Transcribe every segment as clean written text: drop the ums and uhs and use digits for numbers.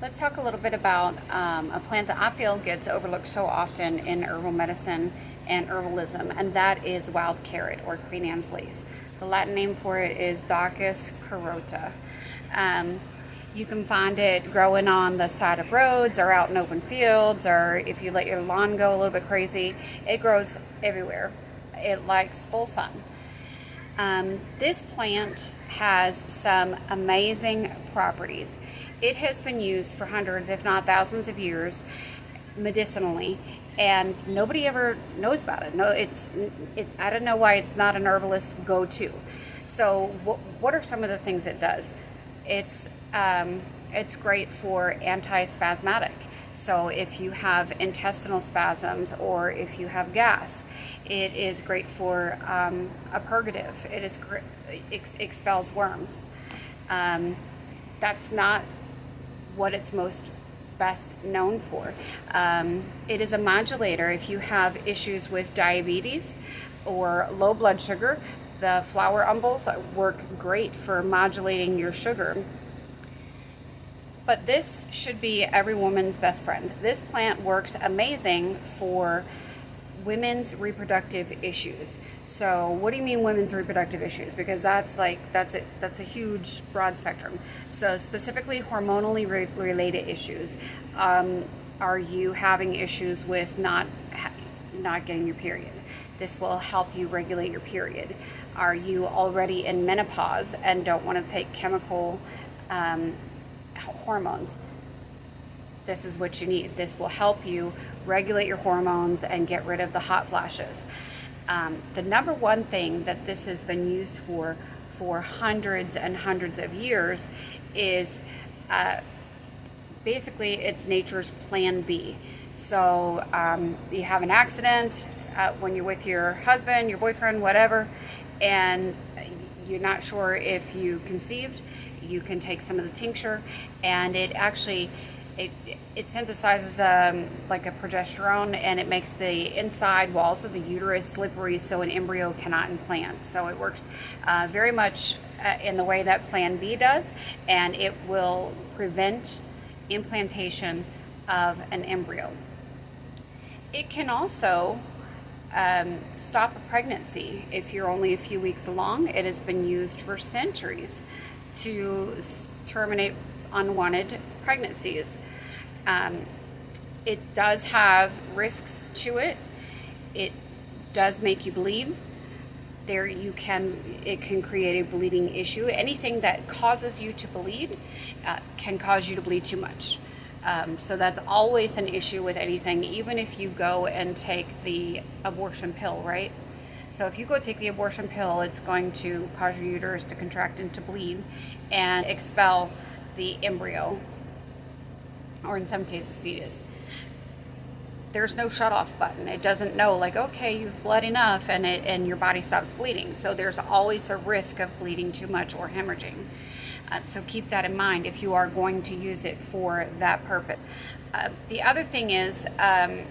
Let's talk a little bit about a plant that I feel gets overlooked so often in herbal medicine and herbalism, and that is wild carrot or Queen Anne's lace. The Latin name for it is Daucus carota. You can find it growing on the side of roads or out in open fields, or if you let your lawn go a little bit crazy, it grows everywhere. It likes full sun. This plant has some amazing properties. It has been used for hundreds, if not thousands of years, medicinally, and nobody ever knows about it. No, it's I don't know why it's not an herbalist's go-to. So, what are some of the things it does? It's great for anti-spasmodic. So if you have intestinal spasms or if you have gas, it is great for a purgative. It expels worms. That's not what it's most best known for. It is a modulator. If you have issues with diabetes or low blood sugar, the flower umbels work great for modulating your sugar. But this should be every woman's best friend. This plant works amazing for women's reproductive issues. So what do you mean women's reproductive issues? Because that's a huge broad spectrum. So specifically hormonally related issues. Are you having issues with not getting your period? This will help you regulate your period. Are you already in menopause and don't want to take chemical hormones? This is what you need. This will help you regulate your hormones and get rid of the hot flashes. The number one thing that this has been used for hundreds and hundreds of years is basically it's nature's plan B. So you have an accident when you're with your husband, your boyfriend, whatever, and you're not sure if you conceived. You can take some of the tincture, and it actually it synthesizes like a progesterone, and it makes the inside walls of the uterus slippery so an embryo cannot implant. So it works very much in the way that Plan B does, and it will prevent implantation of an embryo. It can also stop a pregnancy if you're only a few weeks along. It has been used for centuries to terminate unwanted pregnancies. It does have risks to it. It does make you bleed. It can create a bleeding issue. Anything that causes you to bleed can cause you to bleed too much. So that's always an issue with anything, even if you go and take the abortion pill, right? So if you go take the abortion pill, it's going to cause your uterus to contract and to bleed and expel the embryo, or in some cases fetus. There's no shut-off button. It doesn't know, like, okay, you've bled enough, and your body stops bleeding. So there's always a risk of bleeding too much or hemorrhaging. So keep that in mind if you are going to use it for that purpose. The other thing is, I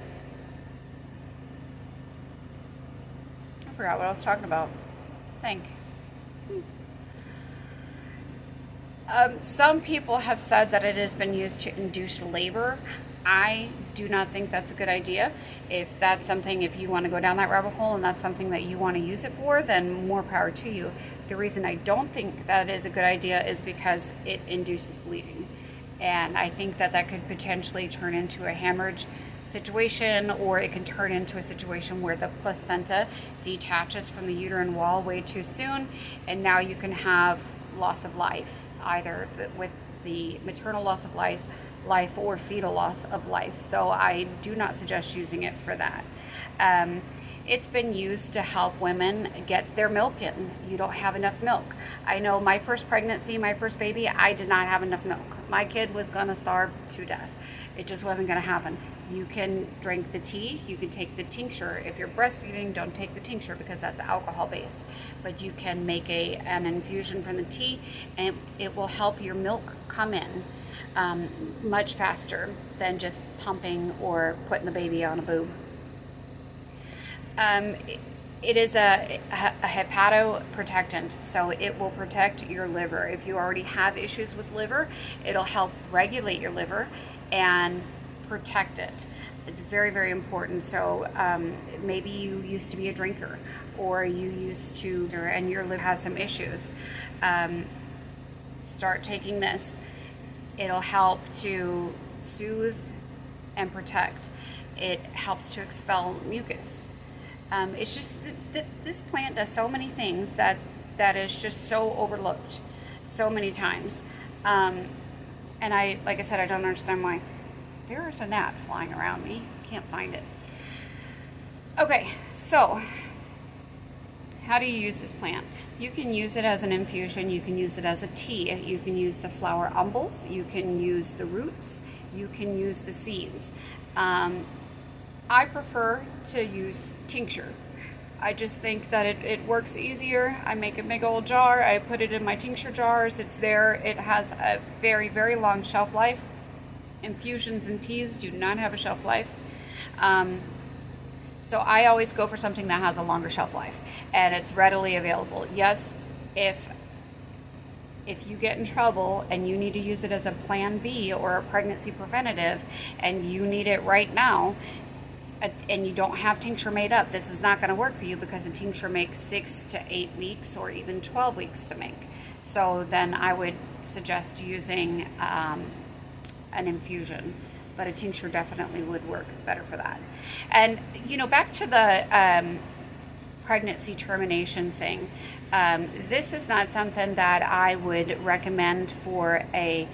forgot what I was talking about. I think. Some people have said that it has been used to induce labor. I do not think that's a good idea. If that's something, if you want to go down that rabbit hole and that's something that you want to use it for, then more power to you. The reason I don't think that is a good idea is because it induces bleeding. And I think that could potentially turn into a hemorrhage situation, or it can turn into a situation where the placenta detaches from the uterine wall way too soon, and now you can have loss of life, either with the maternal loss of life or fetal loss of life. So I do not suggest using it for that. It's been used to help women get their milk in. You don't have enough milk. I know my first pregnancy, my first baby, I did not have enough milk. My kid was gonna starve to death. It just wasn't gonna happen. You can drink the tea, you can take the tincture. If you're breastfeeding, don't take the tincture because that's alcohol based. But you can make an infusion from the tea, and it will help your milk come in much faster than just pumping or putting the baby on a boob. It is a hepatoprotectant, so it will protect your liver. If you already have issues with liver, it'll help regulate your liver and protect it. It's very, very important. So maybe you used to be a drinker, or you used to, and your liver has some issues. Start taking this. It'll help to soothe and protect. It helps to expel mucus. It's just that this plant does so many things that is just so overlooked so many times. And like I said, I don't understand why. There's a gnat flying around me. Can't find it. Okay, so how do you use this plant? You can use it as an infusion. You can use it as a tea. You can use the flower umbels. You can use the roots. You can use the seeds. I prefer to use tincture. I just think that it works easier. I make a big old jar. I put it in my tincture jars. It's there. It has a very, very long shelf life. Infusions and teas do not have a shelf life. So I always go for something that has a longer shelf life and it's readily available. Yes, if you get in trouble and you need to use it as a plan B or a pregnancy preventative and you need it right now, and you don't have tincture made up, this is not going to work for you, because a tincture makes 6 to 8 weeks or even 12 weeks to make. So then I would suggest using an infusion, but a tincture definitely would work better for that. And back to the pregnancy termination thing, this is not something that I would recommend for a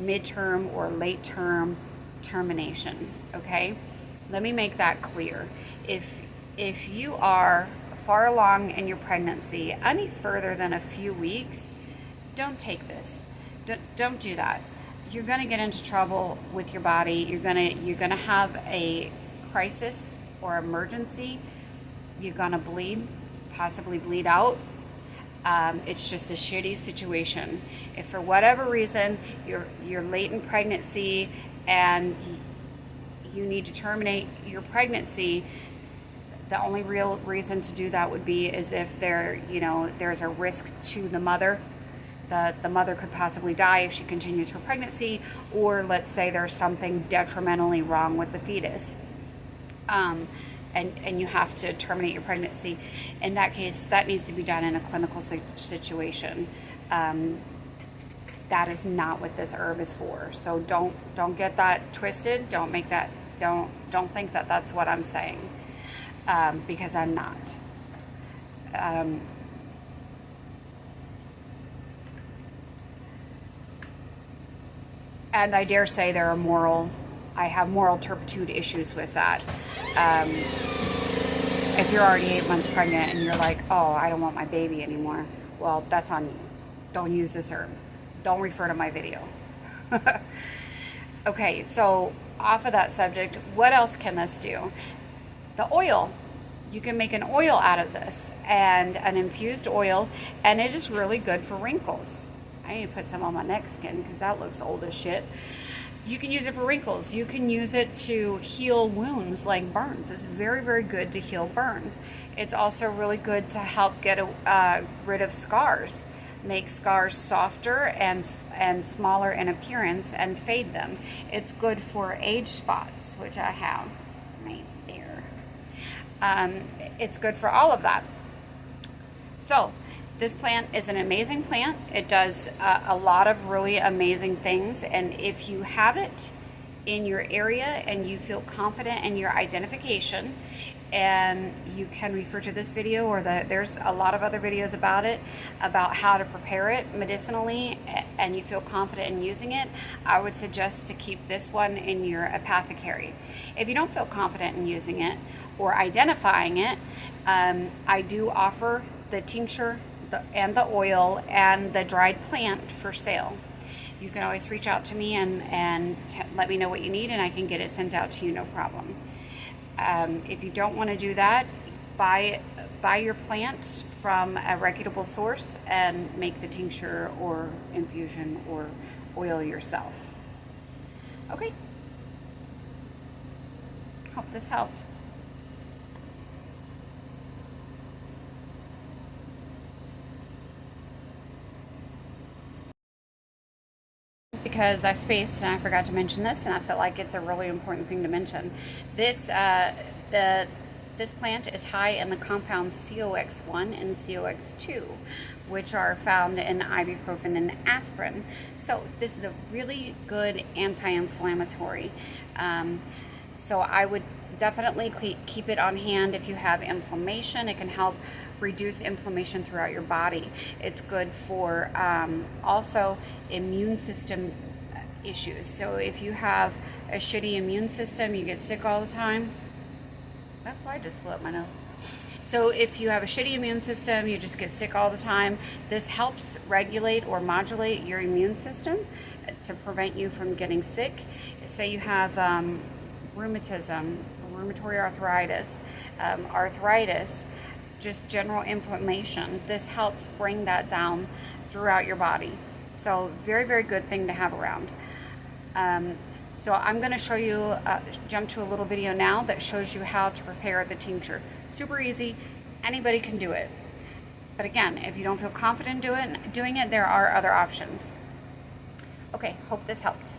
midterm or late term termination. Okay, let me make that clear. If you are far along in your pregnancy, any further than a few weeks, don't take this. Don't do that. You're going to get into trouble with your body. You're going to have a crisis or emergency. You're going to bleed, possibly bleed out. It's just a shitty situation. If for whatever reason you're late in pregnancy and you need to terminate your pregnancy, the only real reason to do that would be is if there's a risk to the mother. The mother could possibly die if she continues her pregnancy, or let's say there's something detrimentally wrong with the fetus, and you have to terminate your pregnancy. In that case, that needs to be done in a clinical situation. That is not what this herb is for. So don't get that twisted. Don't think that that's what I'm saying, because I'm not. And I dare say I have moral turpitude issues with that. If you're already 8 months pregnant and you're like, oh, I don't want my baby anymore, well, that's on you. Don't use this herb. Don't refer to my video. Okay, so off of that subject, what else can this do? The oil. You can make an oil out of this, and an infused oil, and it is really good for wrinkles. I need to put some on my neck skin because that looks old as shit. You can use it for wrinkles. You can use it to heal wounds like burns. It's very, very good to heal burns. It's also really good to help get rid of scars. Make scars softer and smaller in appearance and fade them. It's good for age spots, which I have right there. It's good for all of that. So this plant is an amazing plant. It does a lot of really amazing things, and if you have it in your area and you feel confident in your identification, and you can refer to this video or there's a lot of other videos about it, about how to prepare it medicinally, and you feel confident in using it, I would suggest to keep this one in your apothecary. If you don't feel confident in using it or identifying it, I do offer the tincture and the oil and the dried plant for sale. You can always reach out to me and let me know what you need, and I can get it sent out to you, no problem. If you don't want to do that, buy your plant from a reputable source and make the tincture or infusion or oil yourself. Okay. Hope this helped. because I spaced and I forgot to mention this, and I feel like it's a really important thing to mention. This this plant is high in the compounds COX1 and COX2, which are found in ibuprofen and aspirin. So this is a really good anti-inflammatory. So I would definitely keep it on hand if you have inflammation. It can help reduce inflammation throughout your body. It's good for also immune system issues. So if you have a shitty immune system, you get sick all the time. That fly just flew up my nose. So if you have a shitty immune system, you just get sick all the time, this helps regulate or modulate your immune system to prevent you from getting sick. Say you have rheumatism, rheumatoid arthritis, arthritis, just general inflammation. This helps bring that down throughout your body. So very, very good thing to have around. So I'm going to show you, jump to a little video now that shows you how to prepare the tincture. Super easy, anybody can do it. But again, if you don't feel confident doing it, there are other options. Okay, hope this helped.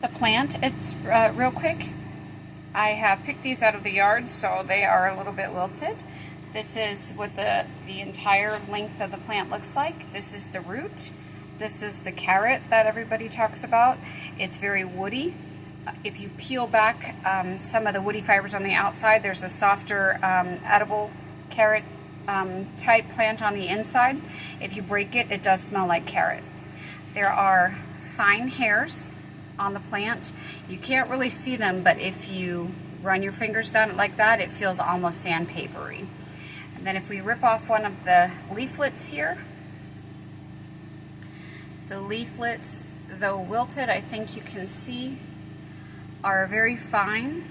The plant, it's real quick. I have picked these out of the yard, so they are a little bit wilted. This is what the entire length of the plant looks like. This is the root. This is the carrot that everybody talks about. It's very woody. If you peel back some of the woody fibers on the outside, there's a softer edible carrot type plant on the inside. If you break it, it does smell like carrot. There are fine hairs on the plant. You can't really see them, but if you run your fingers down it like that, it feels almost sandpapery. And then if we rip off one of the leaflets here, the leaflets, though wilted, I think you can see, are very fine.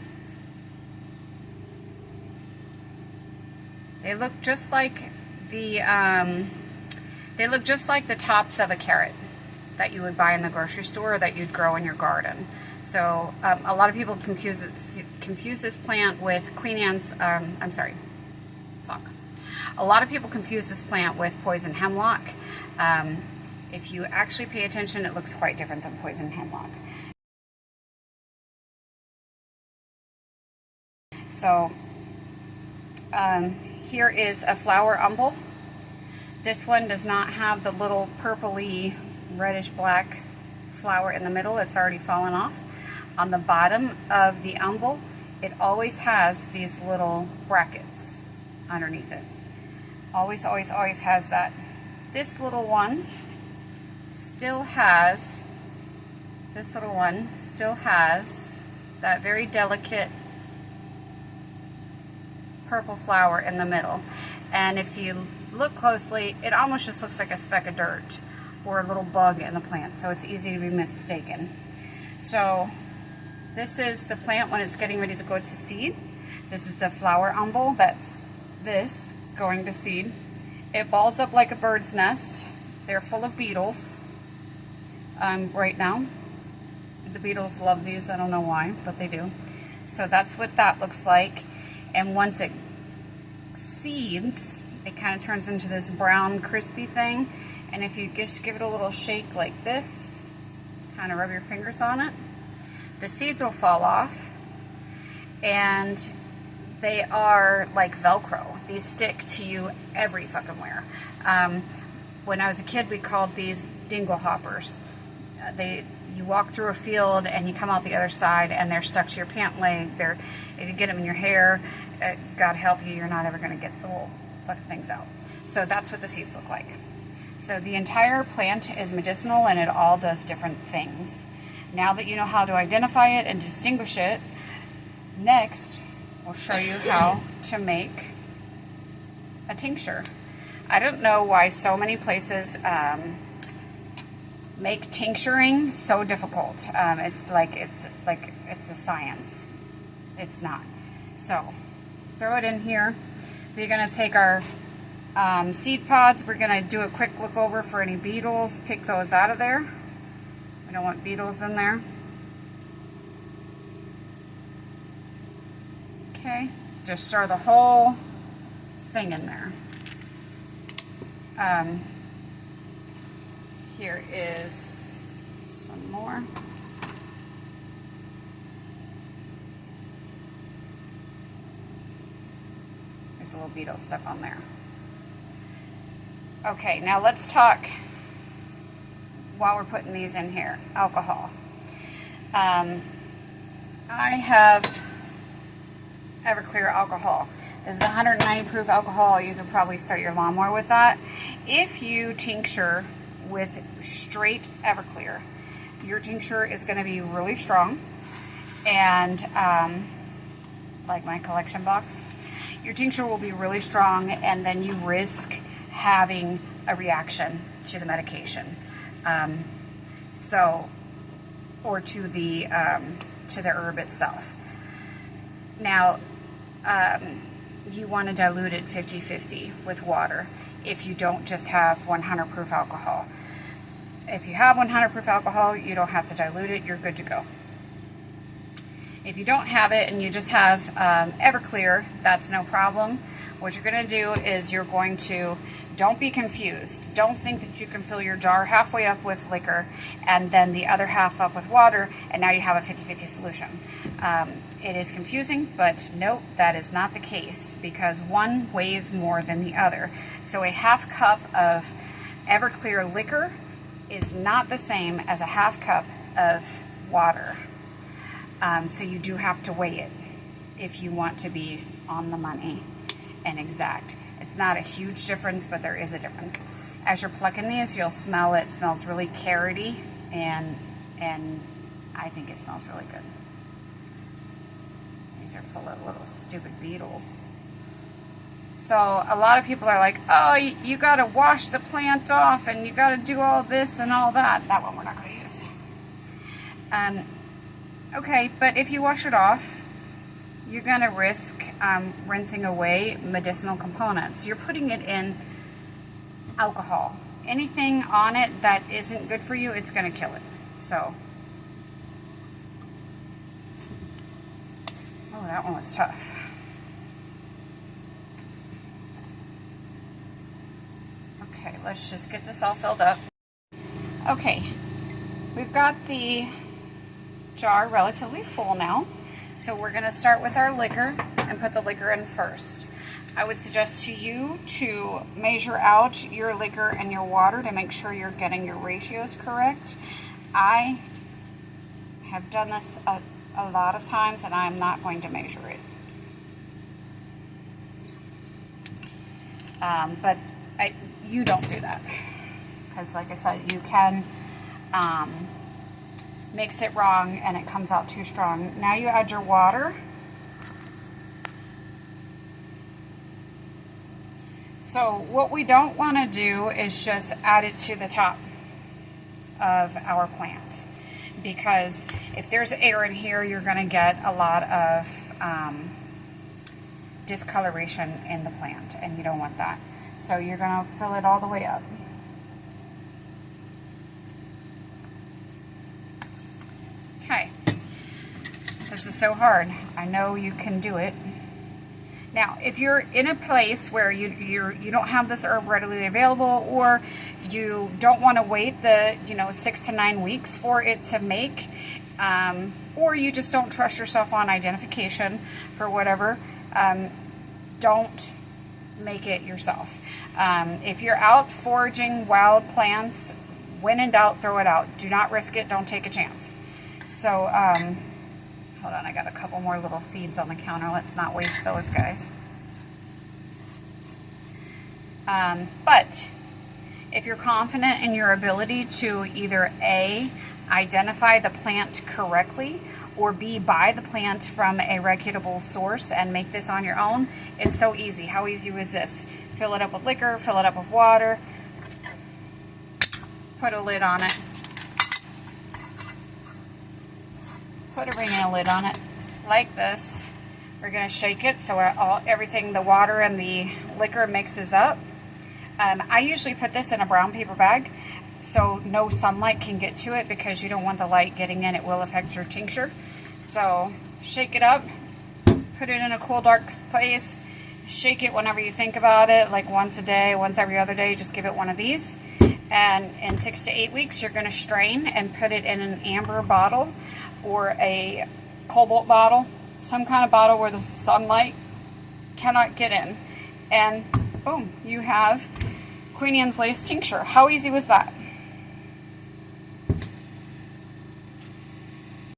They look just like the tops of a carrot that you would buy in the grocery store or that you'd grow in your garden. So a lot of people confuse this plant with Queen Anne's, A lot of people confuse this plant with poison hemlock. If you actually pay attention, it looks quite different than poison hemlock. So here is a flower umbel. This one does not have the little purpley reddish black flower in the middle. It's already fallen off. On the bottom of the umbel, it always has these little brackets underneath it. Always, always, always has that. This little one still has that very delicate purple flower in the middle. And if you look closely, it almost just looks like a speck of dirt or a little bug in the plant, so it's easy to be mistaken. So this is the plant when it's getting ready to go to seed. This is the flower umbel, that's this going to seed. It balls up like a bird's nest. They're full of beetles right now. The beetles love these, I don't know why, but they do. So that's what that looks like. And once it seeds, it kind of turns into this brown crispy thing. And if you just give it a little shake like this, kind of rub your fingers on it, the seeds will fall off. And they are like Velcro. These stick to you every fucking where. When I was a kid, we called these dingle hoppers. You walk through a field and you come out the other side and they're stuck to your pant leg. If you get them in your hair, God help you, you're not ever going to get the little fucking things out. So that's what the seeds look like. So the entire plant is medicinal and it all does different things. Now that you know how to identify it and distinguish it, next we'll show you how to make a tincture. I don't know why so many places make tincturing so difficult. It's like it's a science. It's not. So throw it in here. We're gonna take our seed pods. We're gonna do a quick look over for any beetles. Pick those out of there. We don't want beetles in there. Okay, just stir the whole thing in there. Here is Some more. There's a little beetle stuck on there. Okay, now let's talk while we're putting these in here. Alcohol. I have Everclear alcohol. This is 190 proof alcohol. You could probably start your lawnmower with that. If you tincture with straight Everclear, your tincture is going to be really strong, and like my collection box, your tincture will be really strong, and then you risk having a reaction to the medication, or to the herb itself. Now, you want to dilute it 50-50 with water if you don't just have 100 proof alcohol. If you have 100 proof alcohol, you don't have to dilute it, you're good to go. If you don't have it and you just have Everclear, that's no problem. What you're going to do is you're going to, don't be confused. Don't think that you can fill your jar halfway up with liquor and then the other half up with water, and now you have a 50-50 solution. It is confusing, but no, that is not the case, because one weighs more than the other. So a half cup of Everclear liquor is not the same as a half cup of water. So you do have to weigh it if you want to be on the money and exact. It's not a huge difference, but there is a difference. As you're plucking these, you'll smell it. It smells really carroty, and I think it smells really good. These are full of little stupid beetles. So a lot of people are like, oh, you got to wash the plant off and you got to do all this and all that. That one we're not going to use. Okay, but if you wash it off, you're going to risk rinsing away medicinal components. You're putting it in alcohol. Anything on it that isn't good for you, it's going to kill it. So, oh, that one was tough. Okay, let's just get this all filled up. Okay, we've got the jar relatively full now. So we're going to start with our liquor and put the liquor in first. I would suggest to you to measure out your liquor and your water to make sure you're getting your ratios correct. I have done this a lot of times, and I'm not going to measure it. But you don't do that, because like I said, you can mix it wrong and it comes out too strong. Now you add your water. So what we don't want to do is just add it to the top of our plant, because if there's air in here, you're going to get a lot of discoloration in the plant, and you don't want that. So you're going to fill it all the way up. Okay, this is so hard. I know you can do it. Now, if you're in a place where you don't have this herb readily available, or you don't want to wait the 6 to 9 weeks for it to make, or you just don't trust yourself on identification for whatever, don't make it yourself. If you're out foraging wild plants, when in doubt, throw it out. Do not risk it. Don't take a chance. So, hold on, I got a couple more little seeds on the counter. Let's not waste those guys. But if you're confident in your ability to either A, identify the plant correctly, or B, buy the plant from a reputable source and make this on your own, it's so easy. How easy was this? Fill it up with liquor, fill it up with water, put a lid on it. Put a ring and a lid on it like this. We're going to shake it so everything, the water and the liquor mixes up. I usually put this in a brown paper bag so no sunlight can get to it, because you don't want the light getting in. It will affect your tincture. So shake it up, put it in a cool, dark place. Shake it whenever you think about it, like once a day, once every other day. Just give it one of these. And in 6 to 8 weeks, you're going to strain and put it in an amber bottle or a cobalt bottle, some kind of bottle where the sunlight cannot get in. And boom, you have Queen Anne's lace tincture. How easy was that?